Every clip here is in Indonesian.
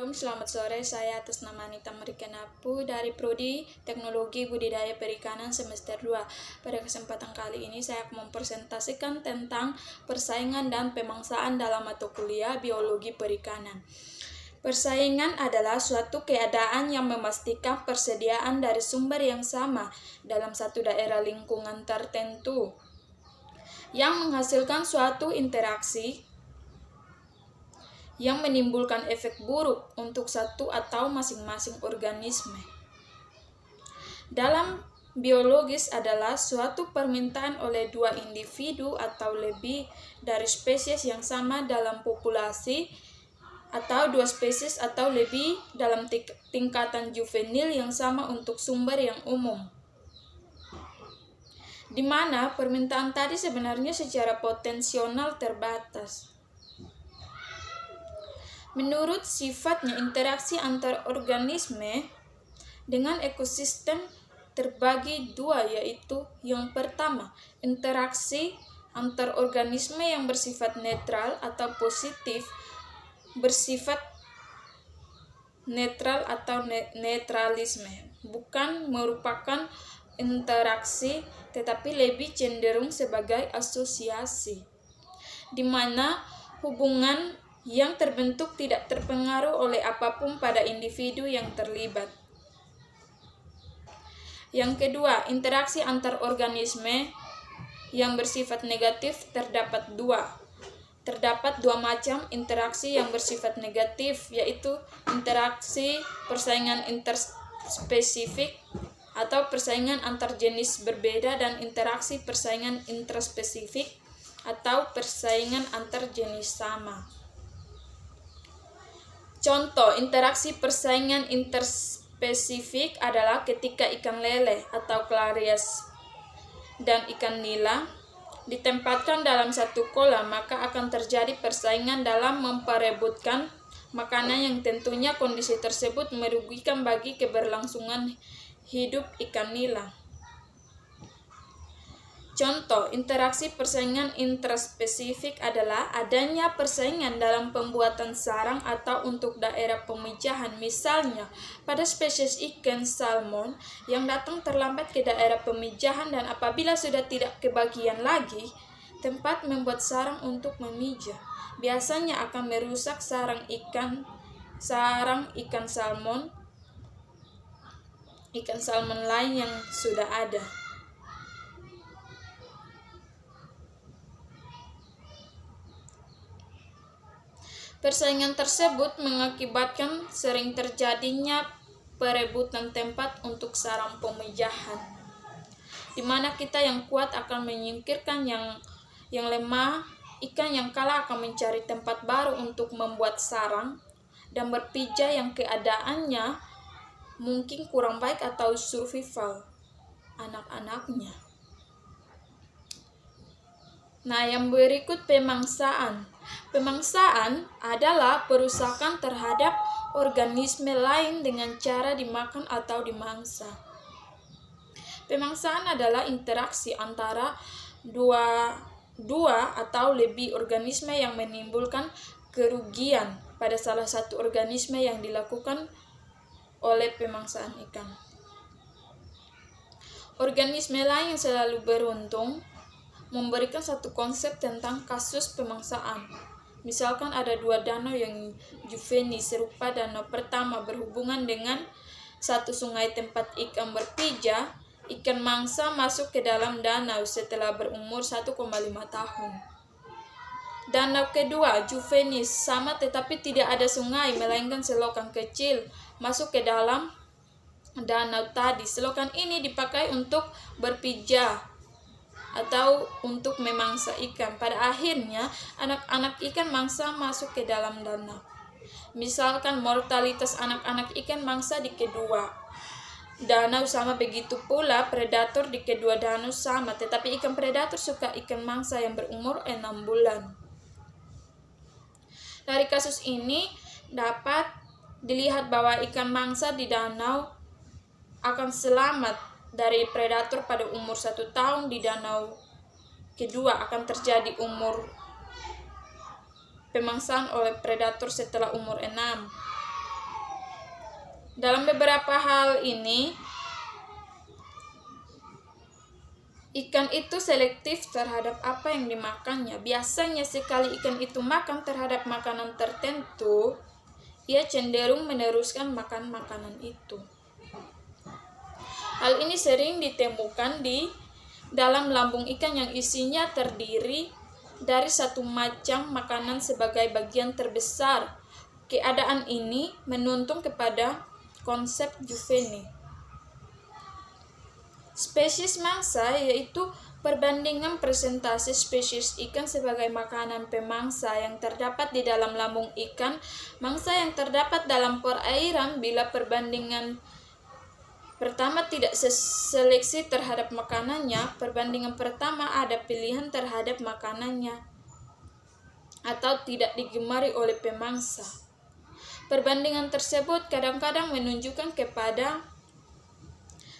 Assalamualaikum, selamat sore. Saya atas nama Anita Marikenapu dari Prodi Teknologi Budidaya Perikanan semester 2. Pada kesempatan kali ini saya akan mempresentasikan tentang persaingan dan pemangsaan dalam mata kuliah Biologi Perikanan. Persaingan adalah suatu keadaan yang memastikan persediaan dari sumber yang sama dalam satu daerah lingkungan tertentu, yang menghasilkan suatu interaksi yang menimbulkan efek buruk untuk satu atau masing-masing organisme. Dalam biologis adalah suatu permintaan oleh dua individu atau lebih dari spesies yang sama dalam populasi, atau dua spesies atau lebih dalam tingkatan juvenil yang sama untuk sumber yang umum, di mana permintaan tadi sebenarnya secara potensial terbatas. Menurut sifatnya, interaksi antar organisme dengan ekosistem terbagi dua, yaitu yang pertama, interaksi antar organisme yang bersifat netral atau positif, bersifat netral atau netralisme, bukan merupakan interaksi tetapi lebih cenderung sebagai asosiasi, di mana hubungan yang terbentuk tidak terpengaruh oleh apapun pada individu yang terlibat. Yang kedua, interaksi antar organisme yang bersifat negatif terdapat dua macam interaksi yang bersifat negatif, yaitu interaksi persaingan interspesifik atau persaingan antar jenis berbeda, dan interaksi persaingan intraspesifik atau persaingan antar jenis sama. Contoh interaksi persaingan interspesifik adalah ketika ikan lele atau Clarias dan ikan nila ditempatkan dalam satu kolam, maka akan terjadi persaingan dalam memperebutkan makanan yang tentunya kondisi tersebut merugikan bagi keberlangsungan hidup ikan nila. Contoh interaksi persaingan intraspesifik adalah adanya persaingan dalam pembuatan sarang atau untuk daerah pemijahan. Misalnya, pada spesies ikan salmon yang datang terlambat ke daerah pemijahan, dan apabila sudah tidak kebagian lagi tempat membuat sarang untuk memijah, biasanya akan merusak sarang ikan salmon lain yang sudah ada. Persaingan tersebut mengakibatkan sering terjadinya perebutan tempat untuk sarang pemijahan, di mana kita yang kuat akan menyingkirkan yang lemah. Ikan yang kalah akan mencari tempat baru untuk membuat sarang dan berpijah yang keadaannya mungkin kurang baik atau survival anak-anaknya. Nah, yang berikut pemangsaan. Pemangsaan adalah perusakan terhadap organisme lain dengan cara dimakan atau dimangsa. Pemangsaan adalah interaksi antara dua atau lebih organisme yang menimbulkan kerugian pada salah satu organisme yang dilakukan oleh pemangsaan ikan. Organisme lain yang selalu beruntung memberikan satu konsep tentang kasus pemangsaan. Misalkan ada dua danau yang juvenil serupa. Danau pertama berhubungan dengan satu sungai tempat ikan berpijah. Ikan mangsa masuk ke dalam danau setelah berumur 1,5 tahun. Danau kedua juvenil sama tetapi tidak ada sungai melainkan selokan kecil masuk ke dalam danau tadi. Selokan ini dipakai untuk berpijah atau untuk memangsa ikan. Pada akhirnya anak-anak ikan mangsa masuk ke dalam danau. Misalkan mortalitas anak-anak ikan mangsa di kedua danau sama, begitu pula predator di kedua danau sama, tetapi ikan predator suka ikan mangsa yang berumur 6 bulan. Dari kasus ini dapat dilihat bahwa ikan mangsa di danau akan selamat dari predator pada umur 1 tahun. Di danau kedua akan terjadi pemangsaan oleh predator setelah umur 6. Dalam beberapa hal ini, ikan itu selektif terhadap apa yang dimakannya. Biasanya sekali ikan itu makan terhadap makanan tertentu, ia cenderung meneruskan makan makanan itu. Hal ini sering ditemukan di dalam lambung ikan yang isinya terdiri dari satu macam makanan sebagai bagian terbesar. Keadaan ini menuntun kepada konsep Juveni. Spesies mangsa yaitu perbandingan presentasi spesies ikan sebagai makanan pemangsa yang terdapat di dalam lambung ikan, mangsa yang terdapat dalam perairan bila perbandingan pertama tidak seleksi terhadap makanannya, perbandingan pertama ada pilihan terhadap makanannya atau tidak digemari oleh pemangsa. Perbandingan tersebut kadang-kadang menunjukkan kepada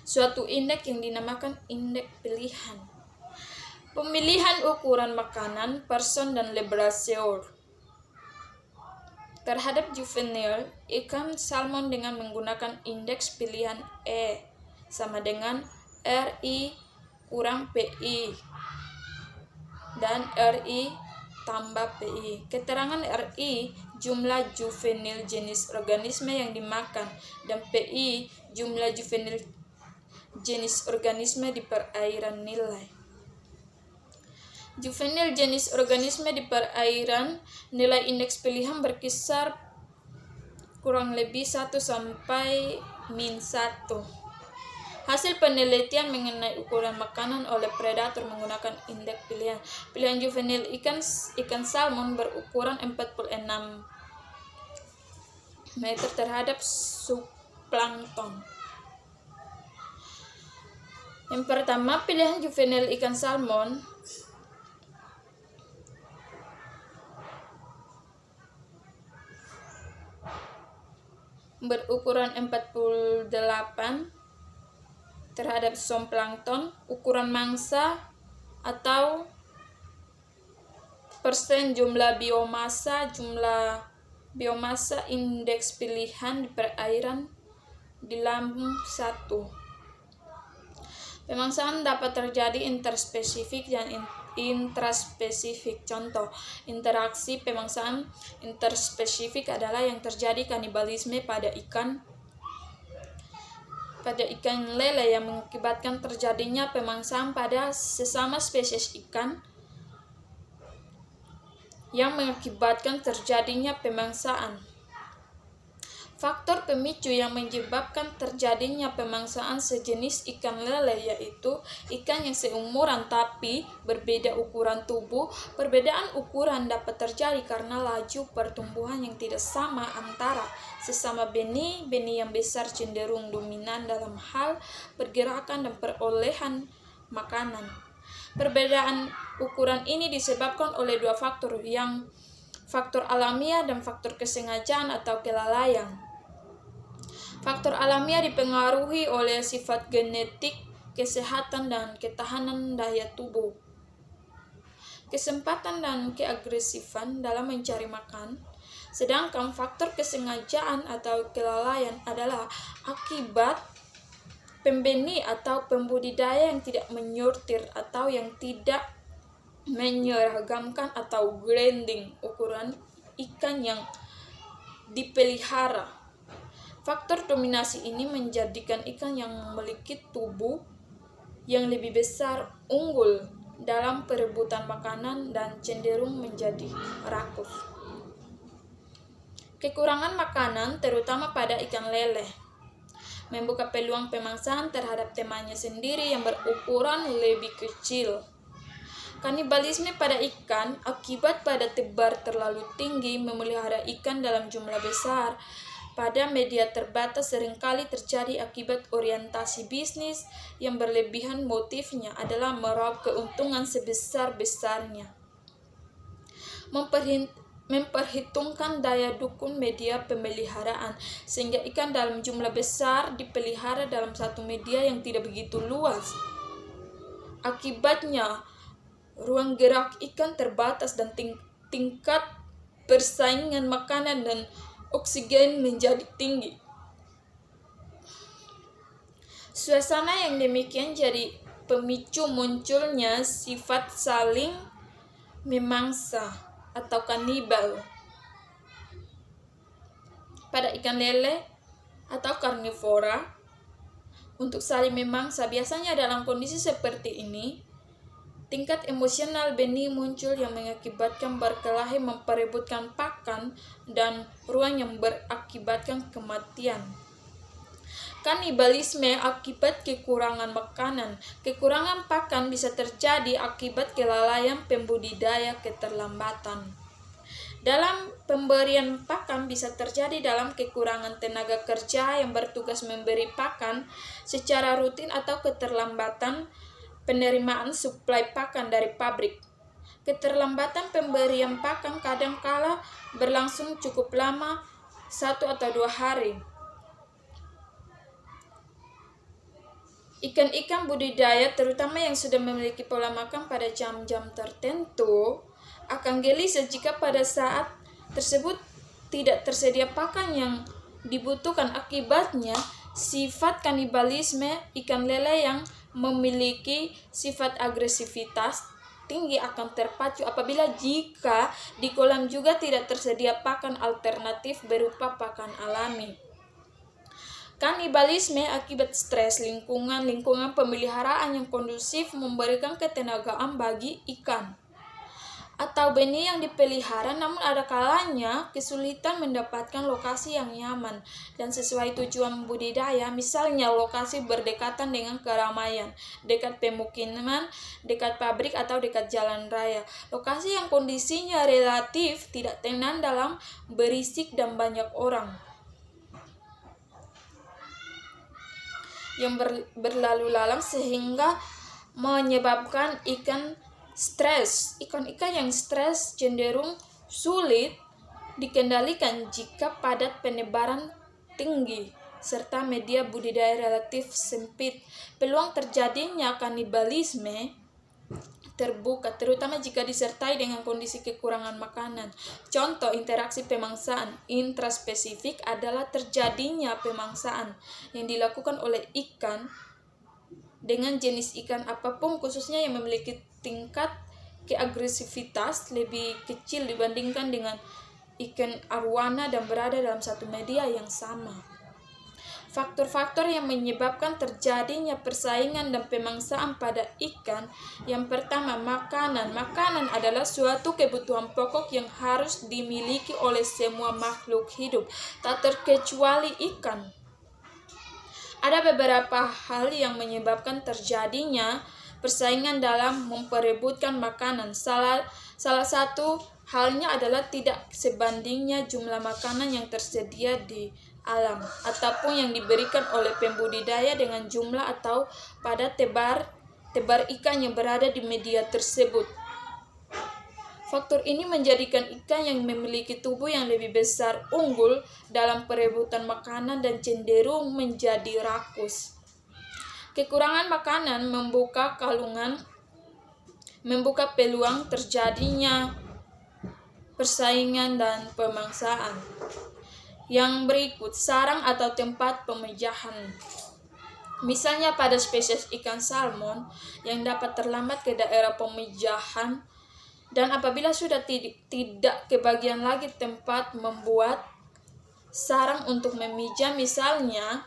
suatu indeks yang dinamakan indeks pilihan. Pemilihan ukuran makanan, person dan liberasio terhadap juvenil ikan salmon dengan menggunakan indeks pilihan E sama dengan RI kurang PI dan RI tambah PI. Keterangan RI jumlah juvenil jenis organisme yang dimakan dan PI jumlah juvenil jenis organisme di perairan nilai. Juvenil jenis organisme di perairan, nilai indeks pilihan berkisar kurang lebih 1 sampai min 1. Hasil penelitian mengenai ukuran makanan oleh predator menggunakan indeks pilihan. Pilihan juvenil ikan salmon berukuran 46 meter terhadap zooplankton. Yang pertama, pilihan juvenil ikan salmon berukuran 48 terhadap zooplankton. Ukuran mangsa atau persen jumlah biomasa indeks pilihan di perairan di lambung 1. Pemangsaan dapat terjadi interspesifik dan intraspesifik. Contoh, interaksi pemangsaan interspesifik adalah yang terjadi kanibalisme pada ikan lele yang mengakibatkan terjadinya pemangsaan pada sesama spesies ikan yang mengakibatkan terjadinya pemangsaan. Faktor pemicu yang menyebabkan terjadinya pemangsaan sejenis ikan lele yaitu ikan yang seumuran tapi berbeda ukuran tubuh. Perbedaan ukuran dapat terjadi karena laju pertumbuhan yang tidak sama antara sesama benih. Benih yang besar cenderung dominan dalam hal pergerakan dan perolehan makanan. Perbedaan ukuran ini disebabkan oleh dua faktor, yang faktor alamiah dan faktor kesengajaan atau kelalaian. Faktor alamiah dipengaruhi oleh sifat genetik, kesehatan, dan ketahanan daya tubuh, kesempatan dan keagresifan dalam mencari makan. Sedangkan faktor kesengajaan atau kelalaian adalah akibat pembenih atau pembudidaya yang tidak menyortir atau yang tidak menyeragamkan atau grading ukuran ikan yang dipelihara. Faktor dominasi ini menjadikan ikan yang memiliki tubuh yang lebih besar unggul dalam perebutan makanan dan cenderung menjadi rakus. Kekurangan makanan, terutama pada ikan lele, membuka peluang pemangsaan terhadap temannya sendiri yang berukuran lebih kecil. Kanibalisme pada ikan akibat pada tebar terlalu tinggi memelihara ikan dalam jumlah besar pada media terbatas seringkali terjadi akibat orientasi bisnis yang berlebihan. Motifnya adalah meraup keuntungan sebesar-besarnya. Memperhitungkan daya dukung media pemeliharaan, sehingga ikan dalam jumlah besar dipelihara dalam satu media yang tidak begitu luas. Akibatnya, ruang gerak ikan terbatas dan tingkat persaingan makanan dan oksigen menjadi tinggi. Suasana yang demikian jadi pemicu munculnya sifat saling memangsa atau kanibal pada ikan lele atau karnivora. Untuk saling memangsa, biasanya dalam kondisi seperti ini, tingkat emosional benih muncul yang mengakibatkan berkelahi memperebutkan pakan dan ruang yang berakibatkan kematian. Kanibalisme akibat kekurangan makanan. Kekurangan pakan bisa terjadi akibat kelalaian pembudidaya keterlambatan. Dalam pemberian pakan bisa terjadi dalam kekurangan tenaga kerja yang bertugas memberi pakan secara rutin atau keterlambatan penerimaan suplai pakan dari pabrik. Keterlambatan pemberian pakan kadangkala berlangsung cukup lama, 1 atau 2 hari. Ikan-ikan budidaya, terutama yang sudah memiliki pola makan pada jam-jam tertentu, akan gelisah jika pada saat tersebut tidak tersedia pakan yang dibutuhkan. Akibatnya, sifat kanibalisme ikan lele yang memiliki sifat agresivitas tinggi akan terpacu apabila jika di kolam juga tidak tersedia pakan alternatif berupa pakan alami. Kanibalisme akibat stres lingkungan pemeliharaan yang kondusif memberikan ketenagaan bagi ikan atau benih yang dipelihara, namun ada kalanya kesulitan mendapatkan lokasi yang nyaman dan sesuai tujuan budidaya, misalnya lokasi berdekatan dengan keramaian, dekat pemukiman, dekat pabrik atau dekat jalan raya. Lokasi yang kondisinya relatif tidak tenang dalam berisik dan banyak orang yang berlalu lalang sehingga menyebabkan ikan stres. Ikan-ikan yang stres cenderung sulit dikendalikan jika padat penebaran tinggi serta media budidaya relatif sempit. Peluang terjadinya kanibalisme terbuka, terutama jika disertai dengan kondisi kekurangan makanan. Contoh interaksi pemangsaan intraspesifik adalah terjadinya pemangsaan yang dilakukan oleh ikan dengan jenis ikan apapun, khususnya yang memiliki tingkat keagresivitas lebih kecil dibandingkan dengan ikan arwana dan berada dalam satu media yang sama. Faktor-faktor yang menyebabkan terjadinya persaingan dan pemangsaan pada ikan. Yang pertama, makanan. Makanan adalah suatu kebutuhan pokok yang harus dimiliki oleh semua makhluk hidup, tak terkecuali ikan. Ada beberapa hal yang menyebabkan terjadinya persaingan dalam memperebutkan makanan. Salah satu halnya adalah tidak sebandingnya jumlah makanan yang tersedia di alam ataupun yang diberikan oleh pembudidaya dengan jumlah atau pada tebar ikan yang berada di media tersebut. Faktor ini menjadikan ikan yang memiliki tubuh yang lebih besar unggul dalam perebutan makanan dan cenderung menjadi rakus. Kekurangan makanan membuka peluang terjadinya persaingan dan pemangsaan. Yang berikut, sarang atau tempat pemejahan. Misalnya pada spesies ikan salmon yang dapat terlambat ke daerah pemejahan, dan apabila sudah tidak kebagian lagi tempat membuat sarang untuk memijah misalnya,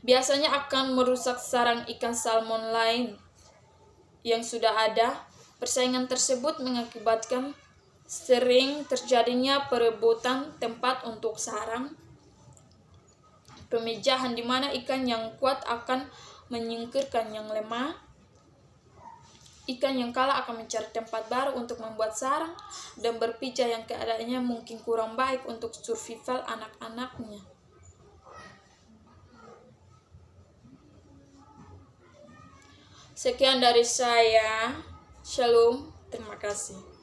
biasanya akan merusak sarang ikan salmon lain yang sudah ada. Persaingan tersebut mengakibatkan sering terjadinya perebutan tempat untuk sarang pemijahan, di mana ikan yang kuat akan menyingkirkan yang lemah. Ikan yang kalah akan mencari tempat baru untuk membuat sarang dan berpijah yang keadaannya mungkin kurang baik untuk survival anak-anaknya. Sekian dari saya. Shalom. Terima kasih.